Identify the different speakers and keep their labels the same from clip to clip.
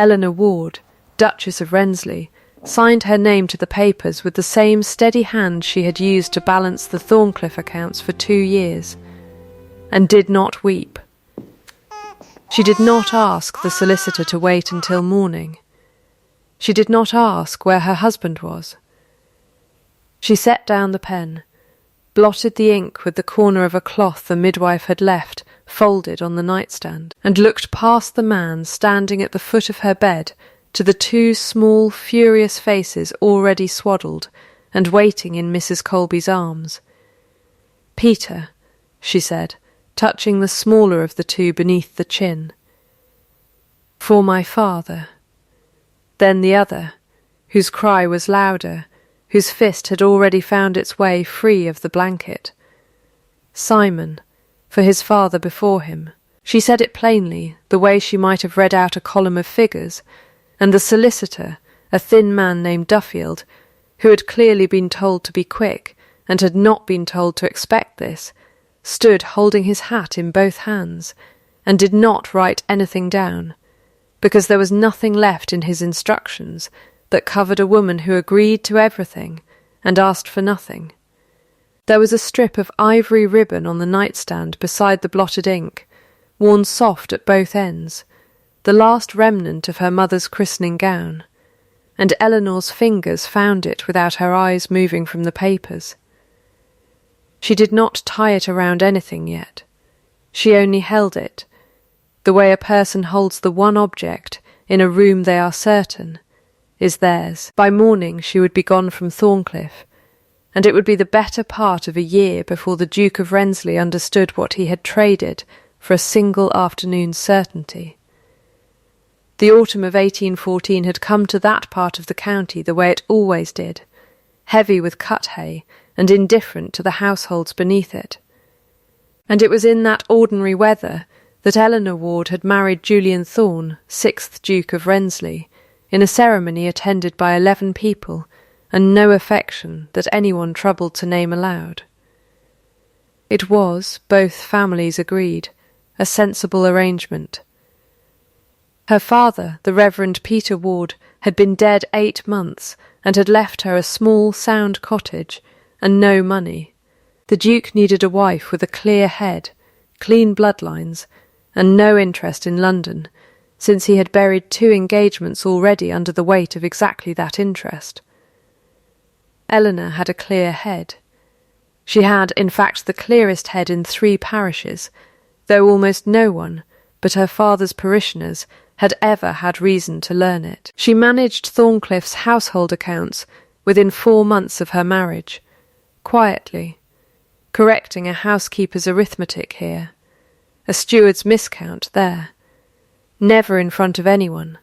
Speaker 1: Eleanor Ward, Duchess of Rensley, signed her name to the papers with the same steady hand she had used to balance the Thorncliffe accounts for 2 years, and did not weep. She did not ask the solicitor to wait until morning. She did not ask where her husband was. She set down the pen, blotted the ink with the corner of a cloth the midwife had left folded on the nightstand, and looked past the man standing at the foot of her bed to the 2 small, furious faces already swaddled and waiting in Mrs. Colby's arms. "Peter," she said, touching the smaller of the 2 beneath the chin. "For my father." Then the other, whose cry was louder, whose fist had already found its way free of the blanket. "Simon, for his father before him." She said it plainly, the way she might have read out a column of figures, and the solicitor, a thin man named Duffield, who had clearly been told to be quick, and had not been told to expect this, stood holding his hat in both hands, and did not write anything down, because there was nothing left in his instructions that covered a woman who agreed to everything and asked for nothing. There was a strip of ivory ribbon on the nightstand beside the blotted ink, worn soft at both ends, the last remnant of her mother's christening gown, and Eleanor's fingers found it without her eyes moving from the papers. She did not tie it around anything yet. She only held it, the way a person holds the one object in a room they are certain is theirs. By morning she would be gone from Thorncliffe, and it would be the better part of a year before the Duke of Rensley understood what he had traded for a single afternoon's certainty. The autumn of 1814 had come to that part of the county the way it always did, heavy with cut hay and indifferent to the households beneath it. And it was in that ordinary weather that Eleanor Ward had married Julian Thorne, 6th Duke of Rensley, in a ceremony attended by 11 people, and no affection that anyone troubled to name aloud. It was, both families agreed, a sensible arrangement. Her father, the Reverend Peter Ward, had been dead 8 months, and had left her a small, sound cottage, and no money. The Duke needed a wife with a clear head, clean bloodlines, and no interest in London, since he had buried 2 engagements already under the weight of exactly that interest. Eleanor had a clear head. She had, in fact, the clearest head in 3 parishes, though almost no one, but her father's parishioners, had ever had reason to learn it. She managed Thorncliffe's household accounts within 4 months of her marriage, quietly, correcting a housekeeper's arithmetic here, a steward's miscount there, never in front of anyone,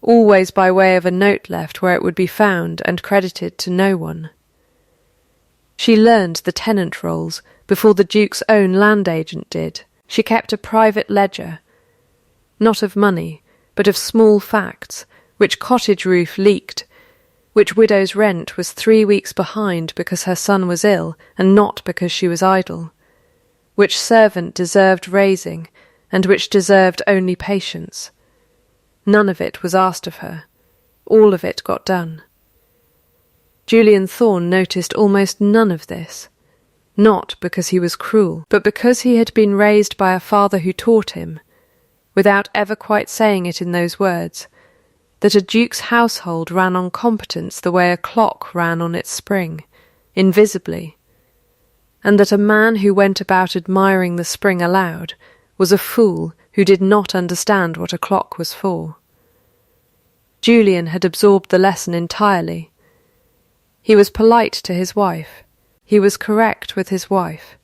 Speaker 1: always by way of a note left where it would be found and credited to no one. She learned the tenant rolls before the Duke's own land agent did. She kept a private ledger, not of money, but of small facts, which cottage roof leaked, which widow's rent was 3 weeks behind because her son was ill and not because she was idle, which servant deserved raising, and which deserved only patience. None of it was asked of her. All of it got done. Julian Thorne noticed almost none of this, not because he was cruel, but because he had been raised by a father who taught him, without ever quite saying it in those words, that a duke's household ran on competence the way a clock ran on its spring, invisibly, and that a man who went about admiring the spring aloud was a fool who did not understand what a clock was for. Julian had absorbed the lesson entirely. He was polite to his wife. He was correct with his wife.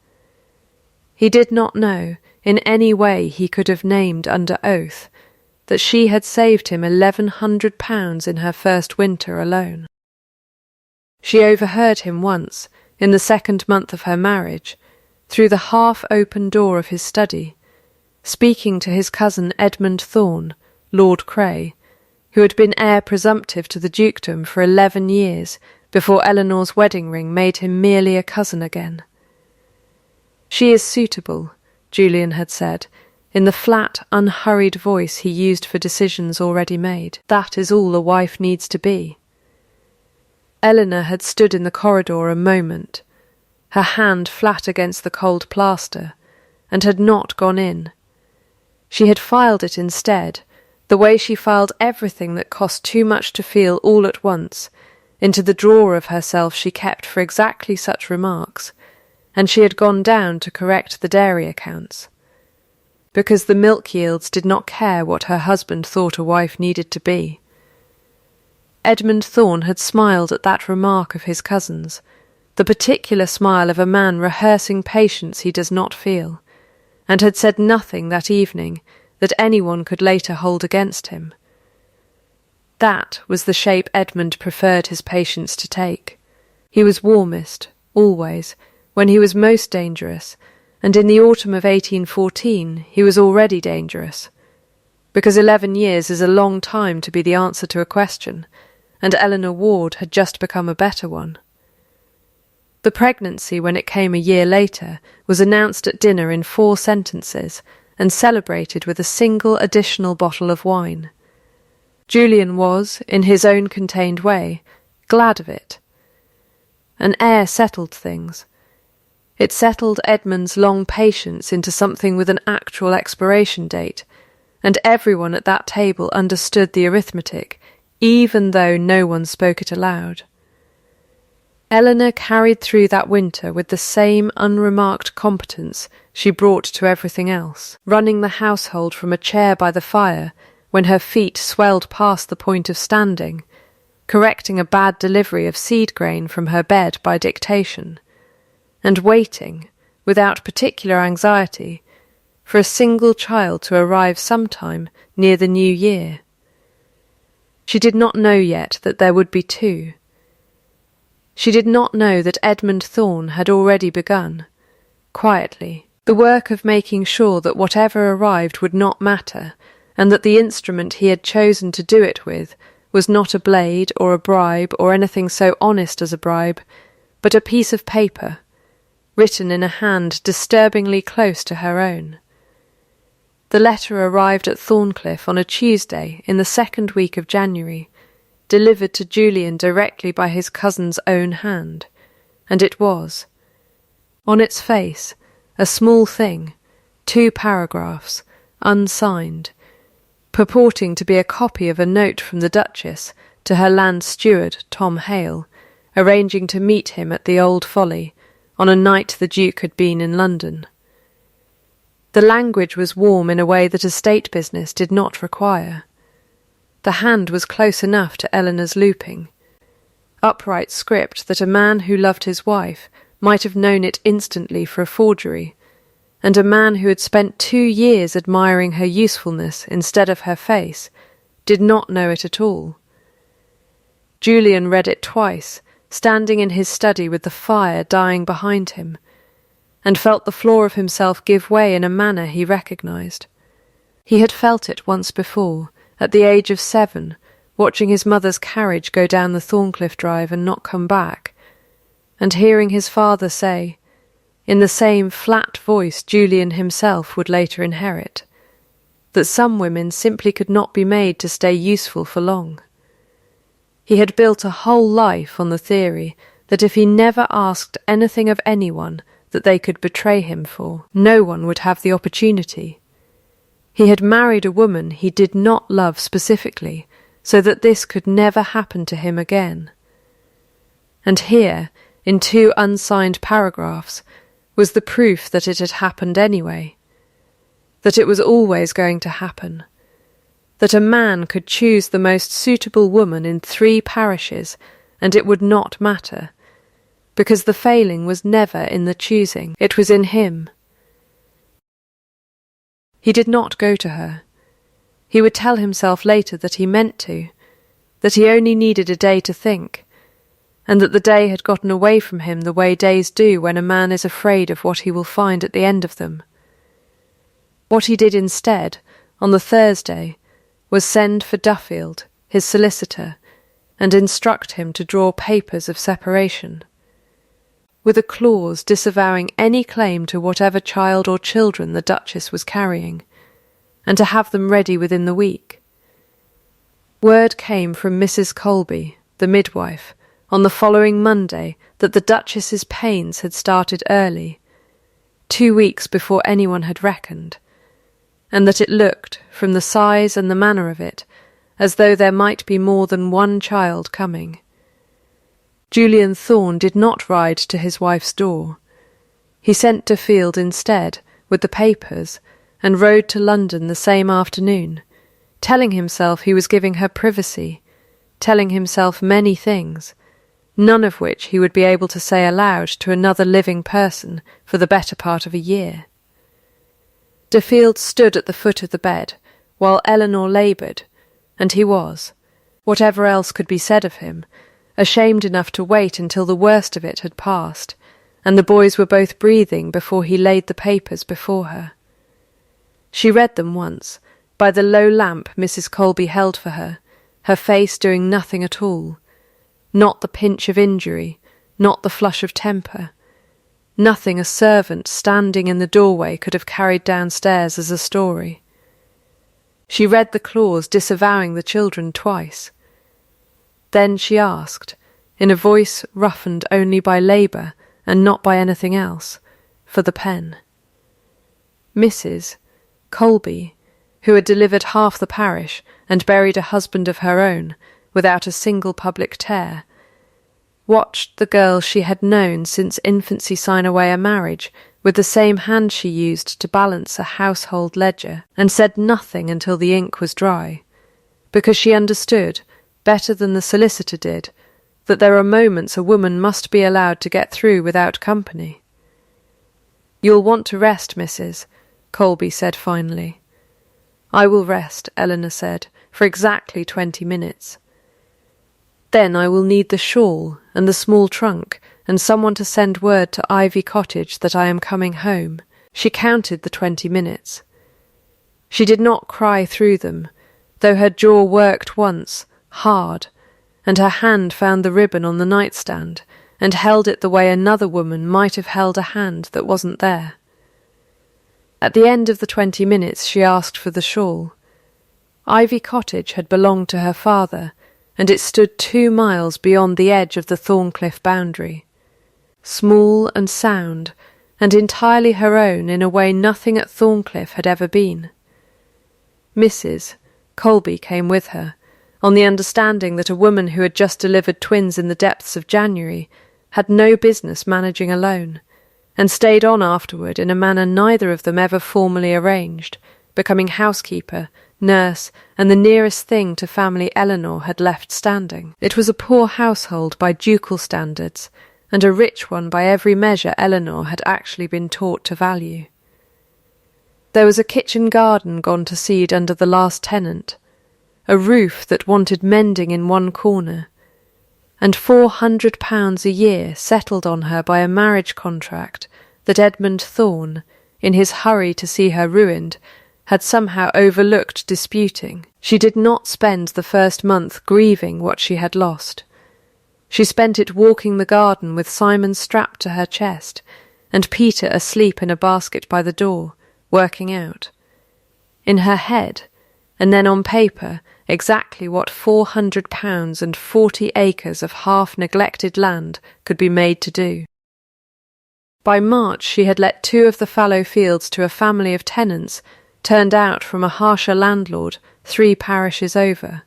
Speaker 1: He did not know, in any way he could have named under oath, that she had saved him £1,100 in her first winter alone. She overheard him once, in the 2nd month of her marriage, through the half-open door of his study, speaking to his cousin Edmund Thorne, Lord Cray, who had been heir presumptive to the dukedom for 11 years before Eleanor's wedding ring made him merely a cousin again. "She is suitable," Julian had said, in the flat, unhurried voice he used for decisions already made. That is all a wife needs to be. Eleanor had stood in the corridor a moment, her hand flat against the cold plaster, and had not gone in. She had filed it instead, the way she filed everything that cost too much to feel all at once, into the drawer of herself she kept for exactly such remarks, and she had gone down to correct the dairy accounts. Because the milk yields did not care what her husband thought a wife needed to be. Edmund Thorne had smiled at that remark of his cousin's, the particular smile of a man rehearsing patience he does not feel, and had said nothing that evening that anyone could later hold against him. That was the shape Edmund preferred his patience to take. He was warmest, always, when he was most dangerous, and in the autumn of 1814 he was already dangerous, because 11 years is a long time to be the answer to a question, and Eleanor Ward had just become a better one. The pregnancy, when it came a year later, was announced at dinner in 4 sentences and celebrated with a single additional bottle of wine. Julian was, in his own contained way, glad of it. An air settled things. It settled Edmund's long patience into something with an actual expiration date, and everyone at that table understood the arithmetic, even though no one spoke it aloud. Eleanor carried through that winter with the same unremarked competence she brought to everything else, running the household from a chair by the fire when her feet swelled past the point of standing, correcting a bad delivery of seed grain from her bed by dictation, and waiting, without particular anxiety, for a single child to arrive sometime near the new year. She did not know yet that there would be 2. She did not know that Edmund Thorne had already begun, quietly, the work of making sure that whatever arrived would not matter, and that the instrument he had chosen to do it with was not a blade or a bribe or anything so honest as a bribe, but a piece of paper, written in a hand disturbingly close to her own. The letter arrived at Thorncliffe on a Tuesday in the 2nd week of January, delivered to Julian directly by his cousin's own hand, and it was, on its face, a small thing, 2 paragraphs, unsigned, purporting to be a copy of a note from the Duchess to her land steward, Tom Hale, arranging to meet him at the Old Folly on a night the Duke had been in London. The language was warm in a way that estate business did not require. The hand was close enough to Eleanor's looping, upright script that a man who loved his wife might have known it instantly for a forgery, and a man who had spent 2 years admiring her usefulness instead of her face did not know it at all. Julian read it twice, standing in his study with the fire dying behind him, and felt the floor of himself give way in a manner he recognised. He had felt it once before, at the age of 7, watching his mother's carriage go down the Thorncliffe drive and not come back, and hearing his father say, in the same flat voice Julian himself would later inherit, that some women simply could not be made to stay useful for long. He had built a whole life on the theory that if he never asked anything of anyone that they could betray him for, no one would have the opportunity. He had married a woman he did not love specifically, so that this could never happen to him again. And here, in 2 unsigned paragraphs, was the proof that it had happened anyway, that it was always going to happen, that a man could choose the most suitable woman in 3 parishes and it would not matter, because the failing was never in the choosing, it was in him. He did not go to her. He would tell himself later that he meant to, that he only needed a day to think, and that the day had gotten away from him the way days do when a man is afraid of what he will find at the end of them. What he did instead, on the Thursday, was send for Duffield, his solicitor, and instruct him to draw papers of separation, with a clause disavowing any claim to whatever child or children the Duchess was carrying, and to have them ready within the week. Word came from Mrs. Colby, the midwife, on the following Monday that the Duchess's pains had started early, 2 weeks before anyone had reckoned, and that it looked, from the size and the manner of it, as though there might be more than one child coming. Julian Thorne did not ride to his wife's door. He sent Duffield instead, with the papers, and rode to London the same afternoon, telling himself he was giving her privacy, telling himself many things, none of which he would be able to say aloud to another living person for the better part of a year. Duffield stood at the foot of the bed, while Eleanor laboured, and he was, whatever else could be said of him, ashamed enough to wait until the worst of it had passed, and the boys were both breathing before he laid the papers before her. She read them once, by the low lamp Mrs. Colby held for her, her face doing nothing at all, not the pinch of injury, not the flush of temper, nothing a servant standing in the doorway could have carried downstairs as a story. She read the clause disavowing the children twice. Then she asked, in a voice roughened only by labour and not by anything else, for the pen. Mrs. Colby, who had delivered half the parish and buried a husband of her own without a single public tear, watched the girl she had known since infancy sign away a marriage with the same hand she used to balance a household ledger, and said nothing until the ink was dry, because she understood, better than the solicitor did, that there are moments a woman must be allowed to get through without company. "You'll want to rest, Mrs.," Colby said finally. "I will rest," Eleanor said, "for exactly 20 minutes. Then I will need the shawl and the small trunk and someone to send word to Ivy Cottage that I am coming home." She counted the 20 minutes. She did not cry through them, though her jaw worked once, hard, and her hand found the ribbon on the nightstand and held it the way another woman might have held a hand that wasn't there. At the end of the 20 minutes she asked for the shawl. Ivy Cottage had belonged to her father, and it stood 2 miles beyond the edge of the Thorncliffe boundary. Small and sound, and entirely her own in a way nothing at Thorncliffe had ever been. Mrs. Colby came with her, on the understanding that a woman who had just delivered twins in the depths of January had no business managing alone, and stayed on afterward in a manner neither of them ever formally arranged, becoming housekeeper, nurse, and the nearest thing to family Eleanor had left standing. It was a poor household by ducal standards, and a rich one by every measure Eleanor had actually been taught to value. There was a kitchen garden gone to seed under the last tenant, a roof that wanted mending in one corner, and £400 a year settled on her by a marriage contract that Edmund Thorne, in his hurry to see her ruined, had somehow overlooked disputing. She did not spend the first month grieving what she had lost. She spent it walking the garden with Simon strapped to her chest, and Peter asleep in a basket by the door, working out. In her head, and then on paper, exactly what £400 and 40 acres of half-neglected land could be made to do. By March she had let 2 of the fallow fields to a family of tenants turned out from a harsher landlord 3 parishes over,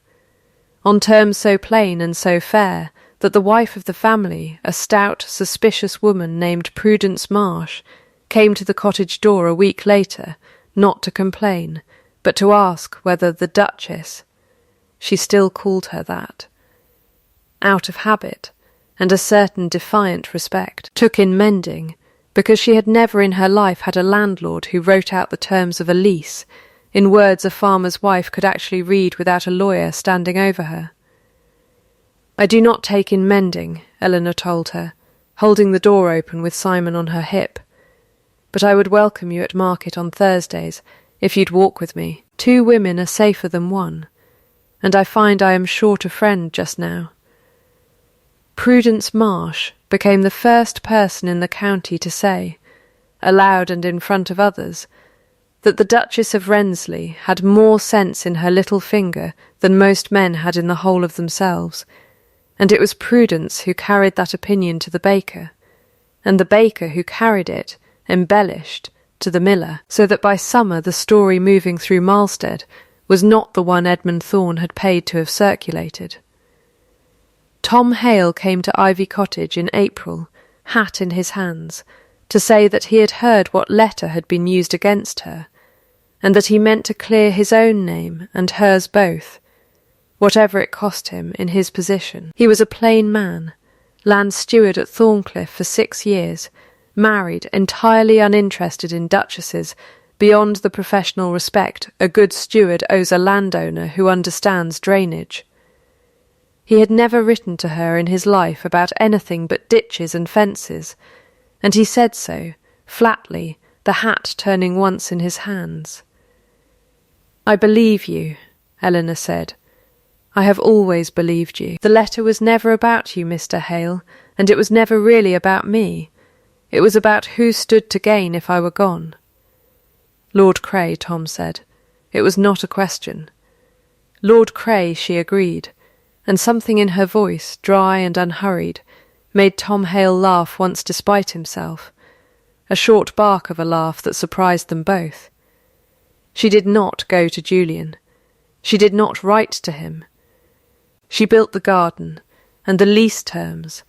Speaker 1: on terms so plain and so fair that the wife of the family, a stout, suspicious woman named Prudence Marsh, came to the cottage door a week later, not to complain, but to ask whether the Duchess, she still called her that, out of habit and a certain defiant respect, took in mending, because she had never in her life had a landlord who wrote out the terms of a lease, in words a farmer's wife could actually read without a lawyer standing over her. "I do not take in mending," Eleanor told her, holding the door open with Simon on her hip, "but I would welcome you at market on Thursdays, if you'd walk with me. 2 women are safer than 1, and I find I am short a friend just now." Prudence Marsh became the first person in the county to say, aloud and in front of others, that the Duchess of Wrensley had more sense in her little finger than most men had in the whole of themselves, and it was Prudence who carried that opinion to the baker, and the baker who carried it, embellished, to the miller, so that by summer the story moving through Malstead was not the one Edmund Thorne had paid to have circulated. Tom Hale came to Ivy Cottage in April, hat in his hands, to say that he had heard what letter had been used against her, and that he meant to clear his own name and hers both, whatever it cost him in his position. He was a plain man, land steward at Thorncliffe for 6 years, married, entirely uninterested in duchesses, beyond the professional respect a good steward owes a landowner who understands drainage. He had never written to her in his life about anything but ditches and fences, and he said so, flatly, the hat turning once in his hands. "I believe you," Eleanor said. "I have always believed you. The letter was never about you, Mr. Hale, and it was never really about me. It was about who stood to gain if I were gone." "Lord Cray," Tom said. It was not a question. Lord Cray, she agreed, and something in her voice, dry and unhurried, made Tom Hale laugh once despite himself, a short bark of a laugh that surprised them both. She did not go to Julian. She did not write to him. She built the garden, and the lease terms,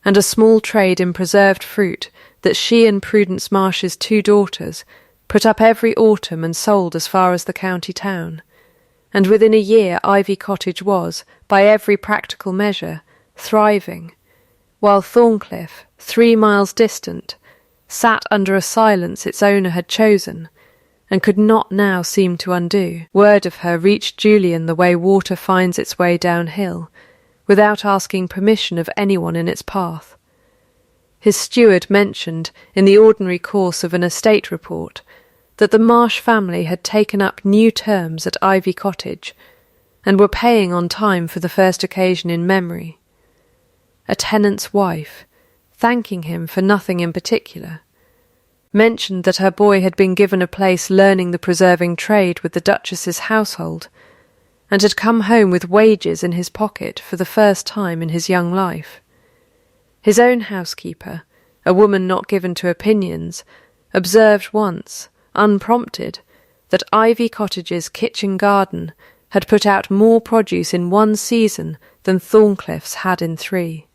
Speaker 1: and a small trade in preserved fruit that she and Prudence Marsh's 2 daughters put up every autumn and sold as far as the county town, and within a year Ivy Cottage was, by every practical measure, thriving, while Thorncliffe, 3 miles distant, sat under a silence its owner had chosen, and could not now seem to undo. Word of her reached Julian the way water finds its way downhill, without asking permission of anyone in its path. His steward mentioned, in the ordinary course of an estate report, that the Marsh family had taken up new terms at Ivy Cottage, and were paying on time for the first occasion in memory. A tenant's wife, thanking him for nothing in particular, mentioned that her boy had been given a place learning the preserving trade with the Duchess's household, and had come home with wages in his pocket for the first time in his young life. His own housekeeper, a woman not given to opinions, observed once, unprompted, that Ivy Cottage's kitchen garden had put out more produce in 1 season than Thorncliffe's had in 3,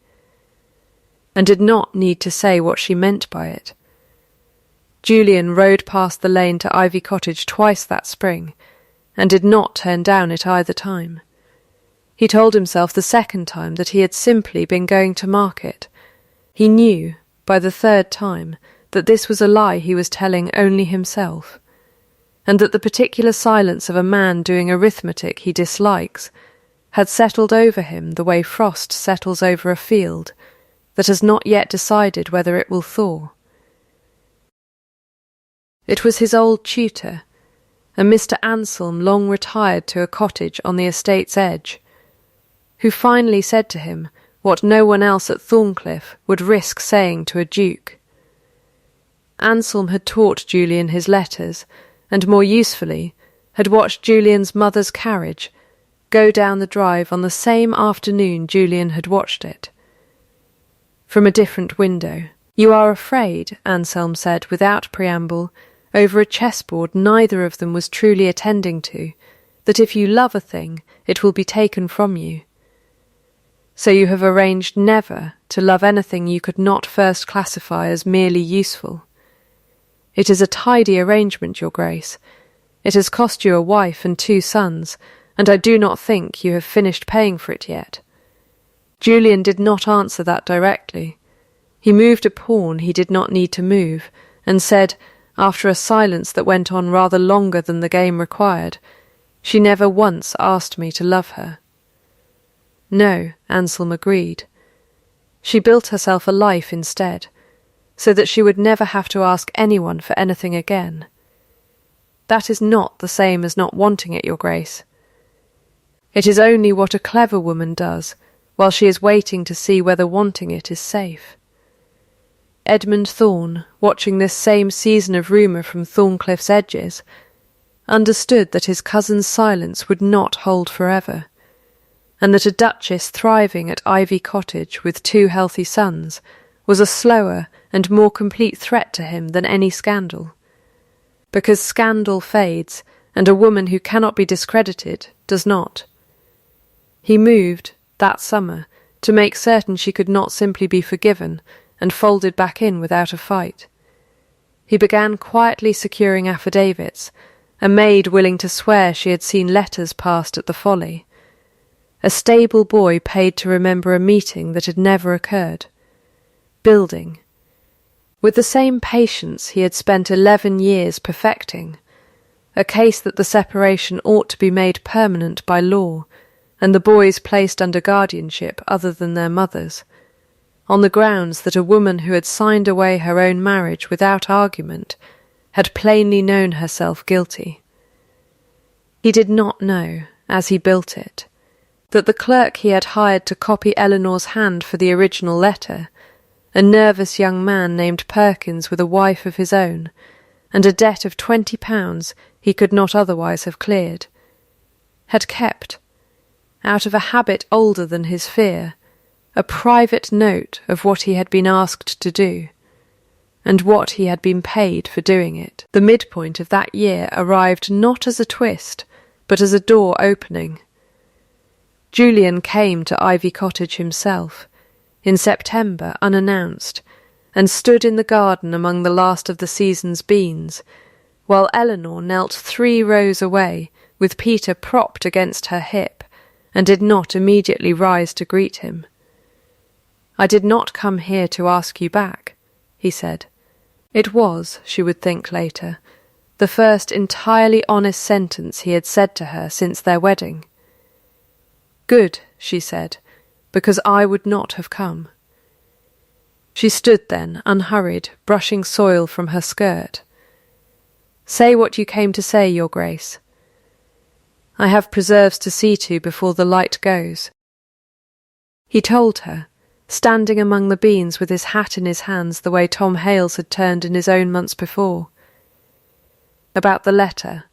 Speaker 1: and did not need to say what she meant by it. Julian rode past the lane to Ivy Cottage twice that spring, and did not turn down it either time. He told himself the second time that he had simply been going to market. He knew, by the 3rd time, that this was a lie he was telling only himself, and that the particular silence of a man doing arithmetic he dislikes had settled over him the way frost settles over a field that has not yet decided whether it will thaw. It was his old tutor, a Mr. Anselm long retired to a cottage on the estate's edge, who finally said to him what no one else at Thorncliffe would risk saying to a duke. Anselm had taught Julian his letters, and more usefully, had watched Julian's mother's carriage go down the drive on the same afternoon Julian had watched it. From a different window. "You are afraid," Anselm said without preamble, over a chessboard neither of them was truly attending to, "that if you love a thing, it will be taken from you. So you have arranged never to love anything you could not first classify as merely useful. It is a tidy arrangement, Your Grace. It has cost you a wife and 2 sons, and I do not think you have finished paying for it yet." Julian did not answer that directly. He moved a pawn he did not need to move, and said, after a silence that went on rather longer than the game required, "She never once asked me to love her." No, Anselm agreed. She built herself a life instead, so that she would never have to ask anyone for anything again. That is not the same as not wanting it, Your Grace. It is only what a clever woman does, while she is waiting to see whether wanting it is safe. Edmund Thorne, watching this same season of rumour from Thorncliff's edges, understood that his cousin's silence would not hold forever, and that a duchess thriving at Ivy Cottage with 2 healthy sons was a slower and more complete threat to him than any scandal. Because scandal fades, and a woman who cannot be discredited does not. He moved, that summer, to make certain she could not simply be forgiven and folded back in without a fight. He began quietly securing affidavits, a maid willing to swear she had seen letters passed at the Folly, a stable boy paid to remember a meeting that had never occurred, building, with the same patience he had spent 11 years perfecting, a case that the separation ought to be made permanent by law, and the boys placed under guardianship other than their mothers, on the grounds that a woman who had signed away her own marriage without argument had plainly known herself guilty. He did not know, as he built it, that the clerk he had hired to copy Eleanor's hand for the original letter, a nervous young man named Perkins with a wife of his own, and a debt of £20 he could not otherwise have cleared, had kept, out of a habit older than his fear, a private note of what he had been asked to do, and what he had been paid for doing it. The midpoint of that year arrived not as a twist, but as a door opening. Julian came to Ivy Cottage himself, in September unannounced, and stood in the garden among the last of the season's beans, while Eleanor knelt 3 rows away, with Peter propped against her hip, and did not immediately rise to greet him. "I did not come here to ask you back," he said. It was, she would think later, the first entirely honest sentence he had said to her since their wedding. "Good," she said, "because I would not have come." She stood then, unhurried, brushing soil from her skirt. "Say what you came to say, Your Grace." "I have preserves to see to before the light goes." He told her, standing among the beans with his hat in his hands the way Tom Hales had turned in his own months before. About the letter,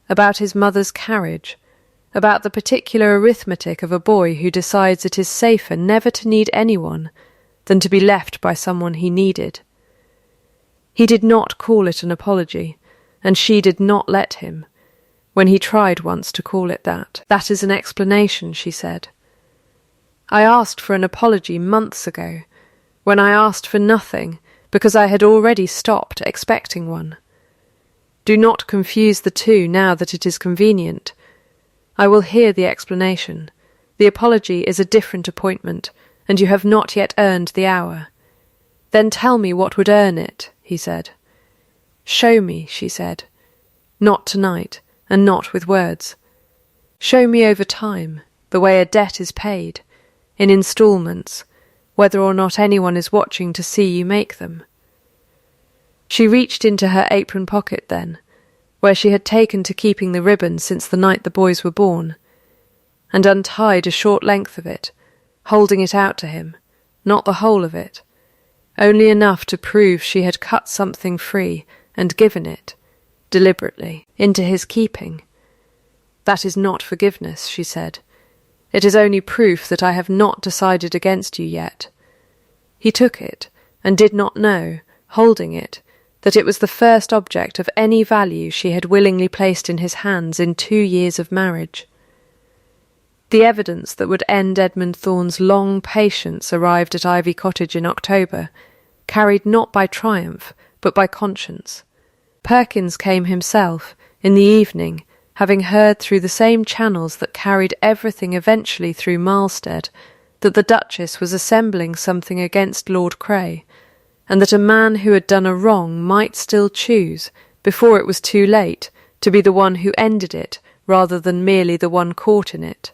Speaker 1: about his mother's carriage, about the particular arithmetic of a boy who decides it is safer never to need anyone than to be left by someone he needed. He did not call it an apology, and she did not let him, when he tried once to call it that. "That is an explanation," she said. "I asked for an apology months ago, when I asked for nothing, because I had already stopped expecting one. Do not confuse the two now that it is convenient. I will hear the explanation. The apology is a different appointment, and you have not yet earned the hour." "Then tell me what would earn it," he said. "Show me," she said. "Not tonight, and not with words. Show me over time, the way a debt is paid, in instalments, whether or not anyone is watching to see you make them." She reached into her apron pocket then, where she had taken to keeping the ribbon since the night the boys were born, and untied a short length of it, holding it out to him, not the whole of it, only enough to prove she had cut something free and given it, deliberately, into his keeping. "That is not forgiveness," she said. "It is only proof that I have not decided against you yet." He took it, and did not know, holding it, that it was the first object of any value she had willingly placed in his hands in 2 years of marriage. The evidence that would end Edmund Thorne's long patience arrived at Ivy Cottage in October, carried not by triumph, but by conscience. Perkins came himself, in the evening, having heard through the same channels that carried everything eventually through Marlstead, that the Duchess was assembling something against Lord Cray, and that a man who had done a wrong might still choose, before it was too late, to be the one who ended it rather than merely the one caught in it.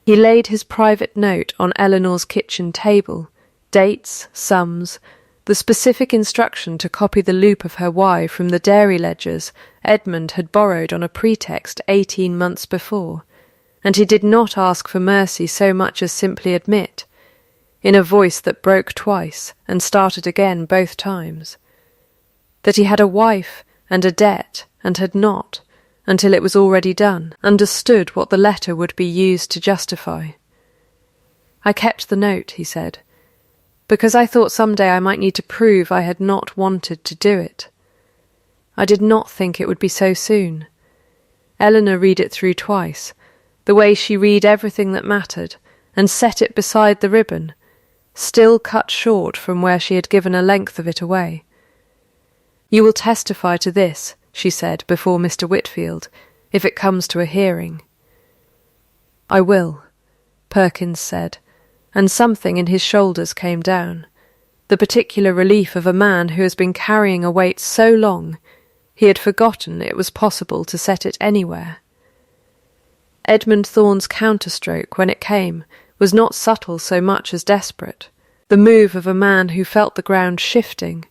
Speaker 1: He laid his private note on Eleanor's kitchen table, dates, sums, the specific instruction to copy the loop of her Y from the dairy ledgers Edmund had borrowed on a pretext 18 months before, and he did not ask for mercy so much as simply admit, in a voice that broke twice and started again both times. That he had a wife and a debt and had not, until it was already done, understood what the letter would be used to justify. "I kept the note," he said, "because I thought someday I might need to prove I had not wanted to do it. I did not think it would be so soon." Eleanor read it through twice, the way she read everything that mattered, and set it beside the ribbon, still cut short from where she had given a length of it away. "You will testify to this," she said before Mr. Whitfield, "if it comes to a hearing." "I will," Perkins said, and something in his shoulders came down, the particular relief of a man who has been carrying a weight so long he had forgotten it was possible to set it anywhere. Edmund Thorne's counterstroke, when it came, was not subtle so much as desperate, the move of a man who felt the ground shifting,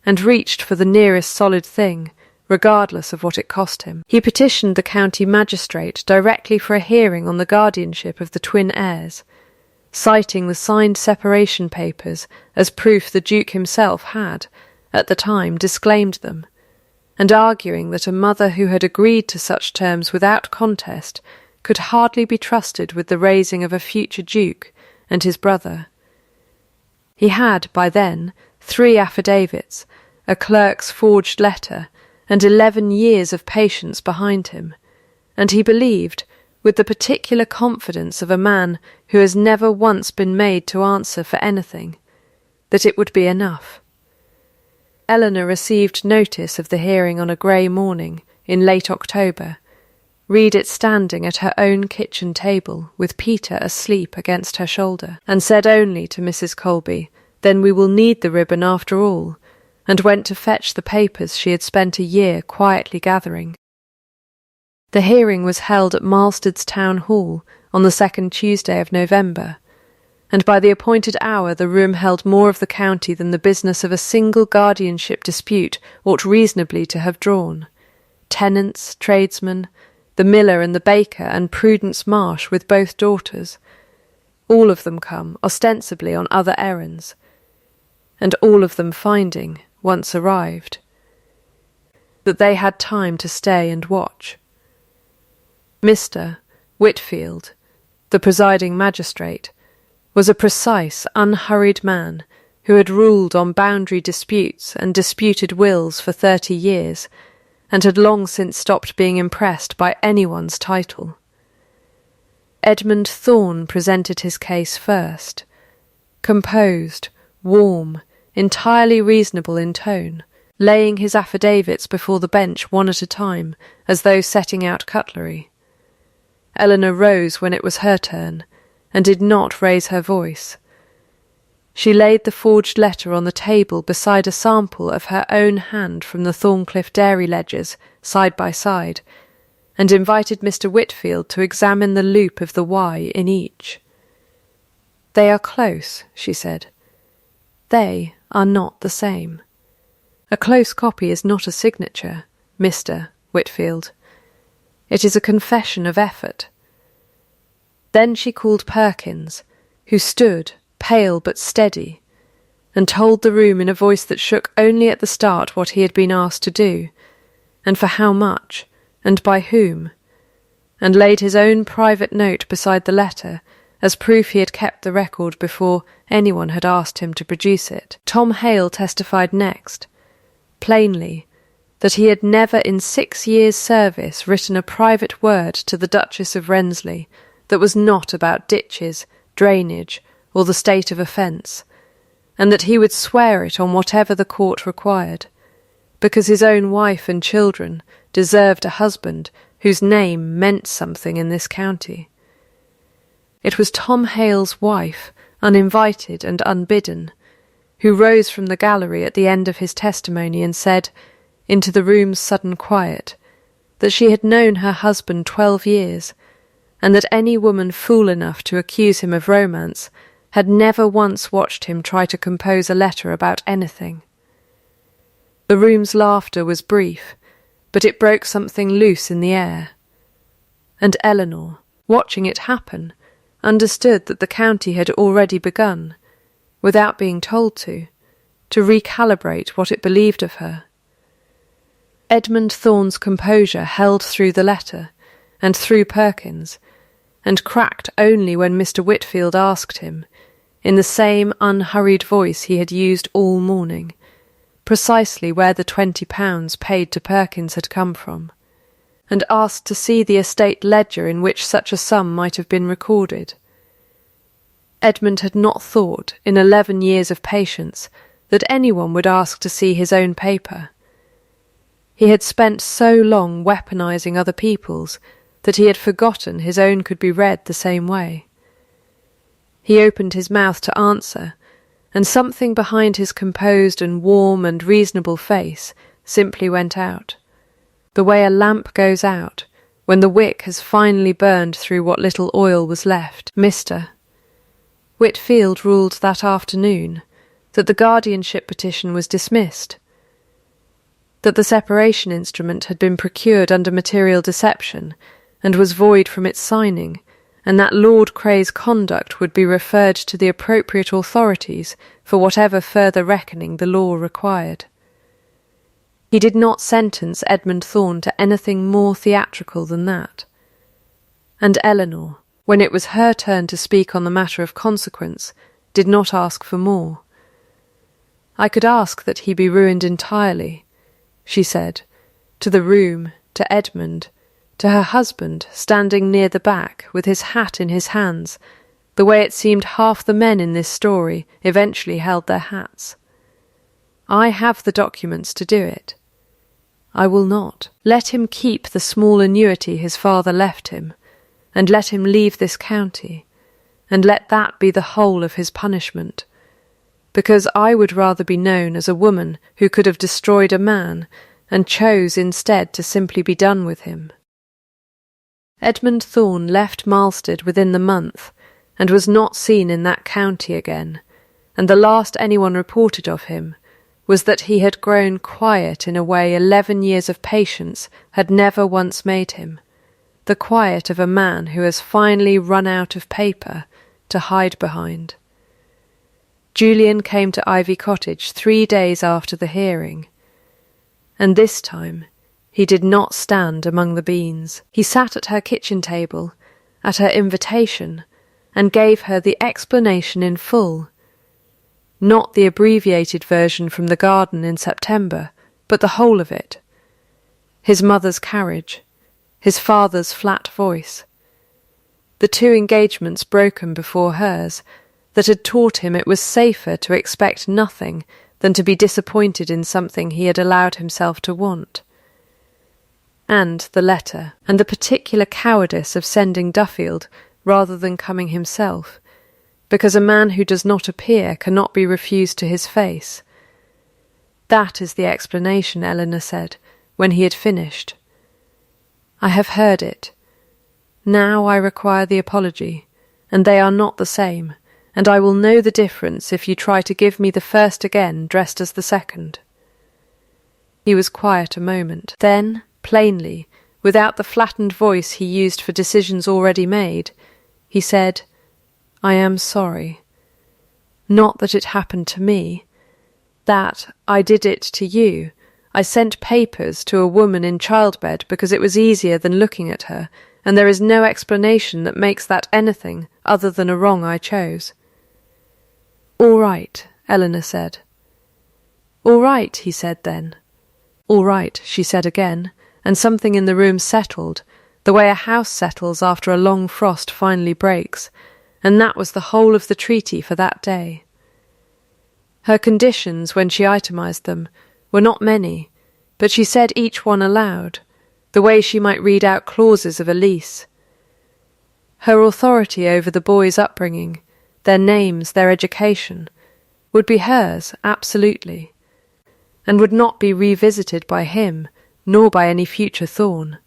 Speaker 1: and reached for the nearest solid thing, regardless of what it cost him. He petitioned the county magistrate directly for a hearing on the guardianship of the twin heirs, citing the signed separation papers as proof the Duke himself had, at the time, disclaimed them, and arguing that a mother who had agreed to such terms without contest could hardly be trusted with the raising of a future duke and his brother. He had, by then, 3 affidavits, a clerk's forged letter, and 11 years of patience behind him, and he believed, with the particular confidence of a man who has never once been made to answer for anything, that it would be enough. Eleanor received notice of the hearing on a grey morning in late October, read it standing at her own kitchen table with Peter asleep against her shoulder, and said only to Mrs. Colby, "Then we will need the ribbon after all," and went to fetch the papers she had spent a year quietly gathering. The hearing was held at Marlstead's Town Hall on the 2nd Tuesday of November, and by the appointed hour the room held more of the county than the business of a single guardianship dispute ought reasonably to have drawn. Tenants, tradesmen, the miller and the baker, and Prudence Marsh with both daughters, all of them come, ostensibly on other errands, and all of them finding, once arrived, that they had time to stay and watch. Mr. Whitfield, the presiding magistrate, was a precise, unhurried man who had ruled on boundary disputes and disputed wills for 30 years, and had long since stopped being impressed by anyone's title. Edmund Thorne presented his case first, composed, warm, entirely reasonable in tone, laying his affidavits before the bench one at a time, as though setting out cutlery. Eleanor rose when it was her turn, and did not raise her voice. She laid the forged letter on the table beside a sample of her own hand from the Thorncliffe dairy ledgers, side by side, and invited Mr. Whitfield to examine the loop of the Y in each. "They are close," she said. "They are not the same. A close copy is not a signature, Mr. Whitfield. It is a confession of effort." Then she called Perkins, who stood, pale but steady, and told the room in a voice that shook only at the start what he had been asked to do, and for how much, and by whom, and laid his own private note beside the letter as proof he had kept the record before anyone had asked him to produce it. Tom Hale testified next, plainly, that he had never in 6 years' service written a private word to the Duchess of Wrensley that was not about ditches, drainage, or the state of offence, and that he would swear it on whatever the court required, because his own wife and children deserved a husband whose name meant something in this county. It was Tom Hale's wife, uninvited and unbidden, who rose from the gallery at the end of his testimony and said, into the room's sudden quiet, that she had known her husband 12 years, and that any woman fool enough to accuse him of romance had never once watched him try to compose a letter about anything. The room's laughter was brief, but it broke something loose in the air, and Eleanor, watching it happen, understood that the county had already begun, without being told to recalibrate what it believed of her. Edmund Thorne's composure held through the letter, and through Perkins, and cracked only when Mr. Whitfield asked him, in the same unhurried voice he had used all morning, precisely where the £20 paid to Perkins had come from, and asked to see the estate ledger in which such a sum might have been recorded. Edmund had not thought, in 11 years of patience, that anyone would ask to see his own paper. He had spent so long weaponizing other people's that he had forgotten his own could be read the same way. He opened his mouth to answer, and something behind his composed and warm and reasonable face simply went out, the way a lamp goes out when the wick has finally burned through what little oil was left. Mr. Whitfield ruled that afternoon that the guardianship petition was dismissed, that the separation instrument had been procured under material deception and was void from its signing, and that Lord Cray's conduct would be referred to the appropriate authorities for whatever further reckoning the law required. He did not sentence Edmund Thorne to anything more theatrical than that. And Eleanor, when it was her turn to speak on the matter of consequence, did not ask for more. "I could ask that he be ruined entirely," she said, to the room, to Edmund, to her husband standing near the back with his hat in his hands, the way it seemed half the men in this story eventually held their hats. "I have the documents to do it. I will not. Let him keep the small annuity his father left him, and let him leave this county, and let that be the whole of his punishment, because I would rather be known as a woman who could have destroyed a man and chose instead to simply be done with him." Edmund Thorne left Malstead within the month, and was not seen in that county again, and the last anyone reported of him was that he had grown quiet in a way 11 years of patience had never once made him, the quiet of a man who has finally run out of paper to hide behind. Julian came to Ivy Cottage 3 days after the hearing, and this time he did not stand among the beans. He sat at her kitchen table, at her invitation, and gave her the explanation in full, not the abbreviated version from the garden in September, but the whole of it. His mother's carriage, his father's flat voice, the 2 engagements broken before hers, that had taught him it was safer to expect nothing than to be disappointed in something he had allowed himself to want. And the letter, and the particular cowardice of sending Duffield rather than coming himself, because a man who does not appear cannot be refused to his face. "That is the explanation," Eleanor said, when he had finished. "I have heard it. Now I require the apology, and they are not the same, and I will know the difference if you try to give me the first again dressed as the second." He was quiet a moment. Then, plainly, without the flattened voice he used for decisions already made, he said, "I am sorry. Not that it happened to me. That I did it to you. I sent papers to a woman in childbed because it was easier than looking at her, and there is no explanation that makes that anything other than a wrong I chose." "All right," Eleanor said. "All right," he said then. "All right," she said again, and something in the room settled, the way a house settles after a long frost finally breaks, and that was the whole of the treaty for that day. Her conditions, when she itemized them, were not many, but she said each one aloud, the way she might read out clauses of a lease. Her authority over the boys' upbringing, their names, their education, would be hers absolutely, and would not be revisited by him, nor by any future Thorne.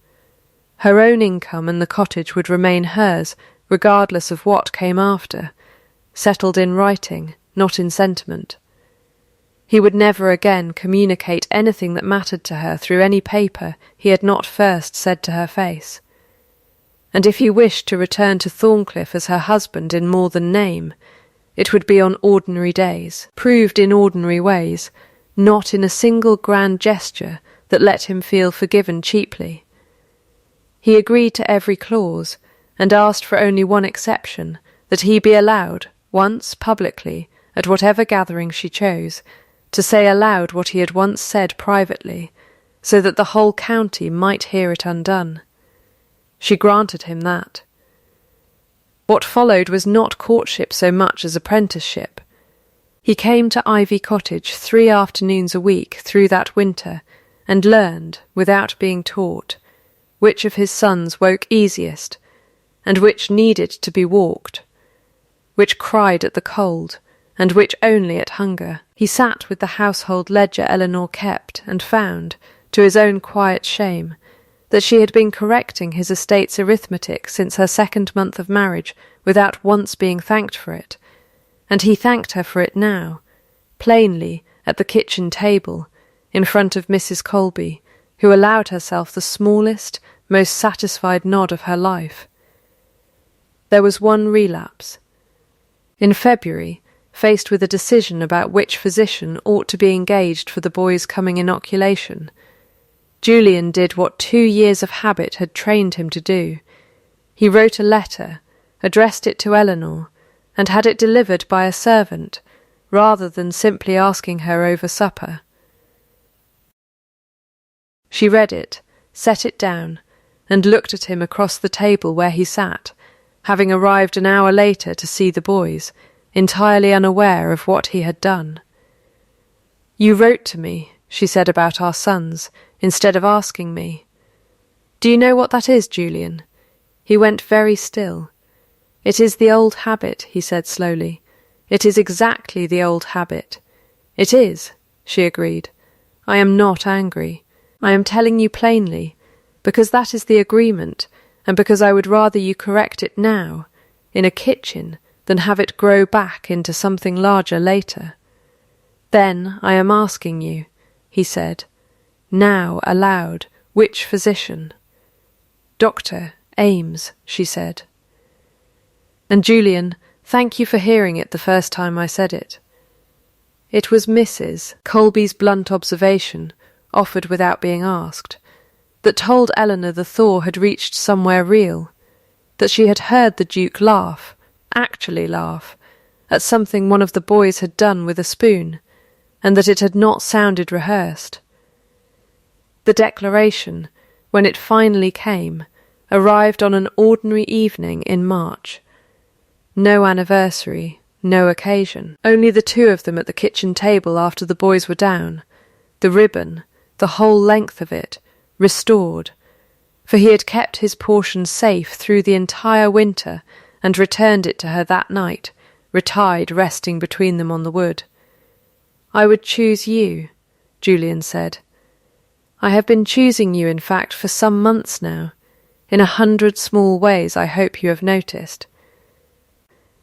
Speaker 1: Her own income and the cottage would remain hers, regardless of what came after, settled in writing, not in sentiment. He would never again communicate anything that mattered to her through any paper he had not first said to her face. And if he wished to return to Thorncliffe as her husband in more than name, It would be on ordinary days, proved in ordinary ways, not in a single grand gesture that let him feel forgiven cheaply. He agreed to every clause, and asked for only one exception, that he be allowed, once publicly, at whatever gathering she chose, to say aloud what he had once said privately, so that the whole county might hear it undone. She granted him that. What followed was not courtship so much as apprenticeship. He came to Ivy Cottage 3 afternoons a week through that winter, and learned, without being taught, which of his sons woke easiest, and which needed to be walked, which cried at the cold, and which only at hunger. He sat with the household ledger Eleanor kept, and found, to his own quiet shame, that she had been correcting his estate's arithmetic since her 2nd month of marriage without once being thanked for it, and he thanked her for it now, plainly, at the kitchen table, in front of Mrs. Colby, who allowed herself the smallest, most satisfied nod of her life. There was one relapse. In February, faced with a decision about which physician ought to be engaged for the boy's coming inoculation, Julian did what 2 years of habit had trained him to do. He wrote a letter, addressed it to Eleanor, and had it delivered by a servant, rather than simply asking her over supper. She read it, set it down, and looked at him across the table where he sat, having arrived an hour later to see the boys, entirely unaware of what he had done. "You wrote to me," she said, "about our sons, instead of asking me. Do you know what that is, Julian?" He went very still. "It is the old habit," he said slowly. "It is exactly the old habit." "It is," she agreed. "I am not angry. I am telling you plainly, because that is the agreement, and because I would rather you correct it now, in a kitchen, than have it grow back into something larger later. Then I am asking you," he said, now aloud, "which physician?" "Dr. Ames," she said. "And Julian, thank you for hearing it the first time I said it." It was Mrs. Colby's blunt observation, offered without being asked, that told Eleanor the thaw had reached somewhere real, that she had heard the Duke laugh, actually laugh, at something one of the boys had done with a spoon, and that it had not sounded rehearsed. The declaration, when it finally came, arrived on an ordinary evening in March. No anniversary, no occasion, only the two of them at the kitchen table after the boys were down, the ribbon, the whole length of it, restored, for he had kept his portion safe through the entire winter and returned it to her that night, retired resting between them on the wood. "I would choose you," Julian said. "I have been choosing you, in fact, for some months now, in 100 small ways I hope you have noticed.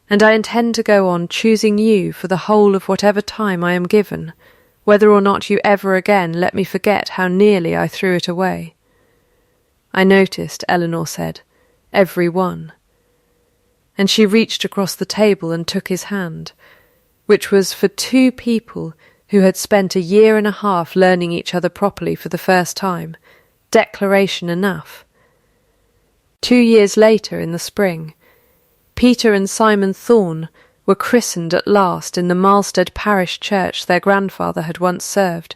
Speaker 1: And I intend to go on choosing you for the whole of whatever time I am given, whether or not you ever again let me forget how nearly I threw it away." "I noticed," Eleanor said, "every one." And she reached across the table and took his hand, which was for 2 people who had spent a year and a half learning each other properly for the first time, declaration enough. 2 years later, in the spring, Peter and Simon Thorne were christened at last in the Malstead parish church their grandfather had once served,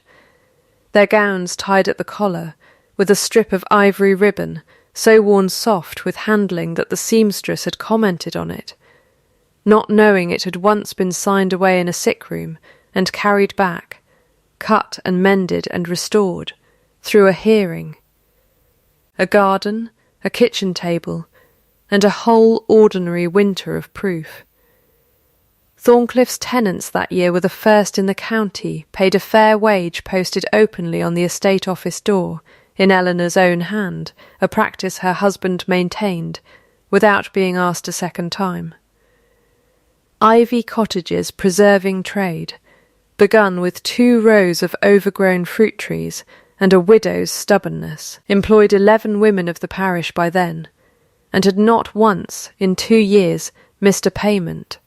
Speaker 1: their gowns tied at the collar, with a strip of ivory ribbon, so worn soft with handling that the seamstress had commented on it, not knowing it had once been signed away in a sick room and carried back, cut and mended and restored, through a hearing. A garden, a kitchen table, and a whole ordinary winter of proof. Thorncliffe's tenants that year were the first in the county, paid a fair wage posted openly on the estate office door, in Eleanor's own hand, a practice her husband maintained, without being asked a second time. Ivy Cottage's preserving trade, begun with 2 rows of overgrown fruit trees and a widow's stubbornness, employed 11 women of the parish by then, and had not once, in 2 years, missed a payment.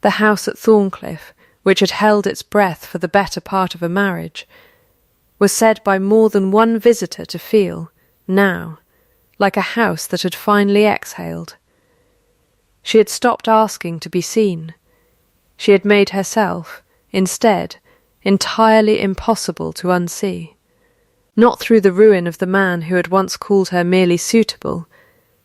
Speaker 1: The house at Thorncliffe, which had held its breath for the better part of a marriage, was said by more than one visitor to feel, now, like a house that had finally exhaled. She had stopped asking to be seen. She had made herself, instead, entirely impossible to unsee. Not through the ruin of the man who had once called her merely suitable,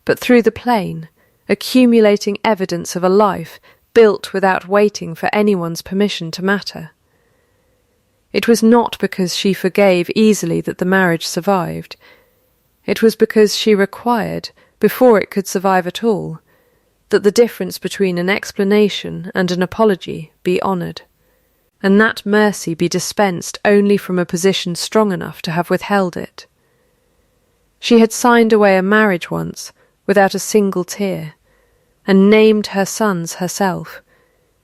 Speaker 1: but through the plain, accumulating evidence of a life built without waiting for anyone's permission to matter. It was not because she forgave easily that the marriage survived. It was because she required, before it could survive at all, that the difference between an explanation and an apology be honoured, and that mercy be dispensed only from a position strong enough to have withheld it. She had signed away a marriage once, without a single tear, and named her sons herself,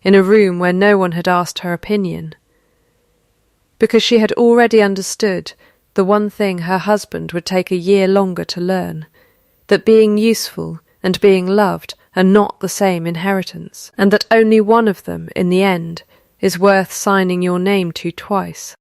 Speaker 1: in a room where no one had asked her opinion, because she had already understood the one thing her husband would take a year longer to learn, that being useful and being loved are not the same inheritance, and that only one of them, in the end, is worth signing your name to twice.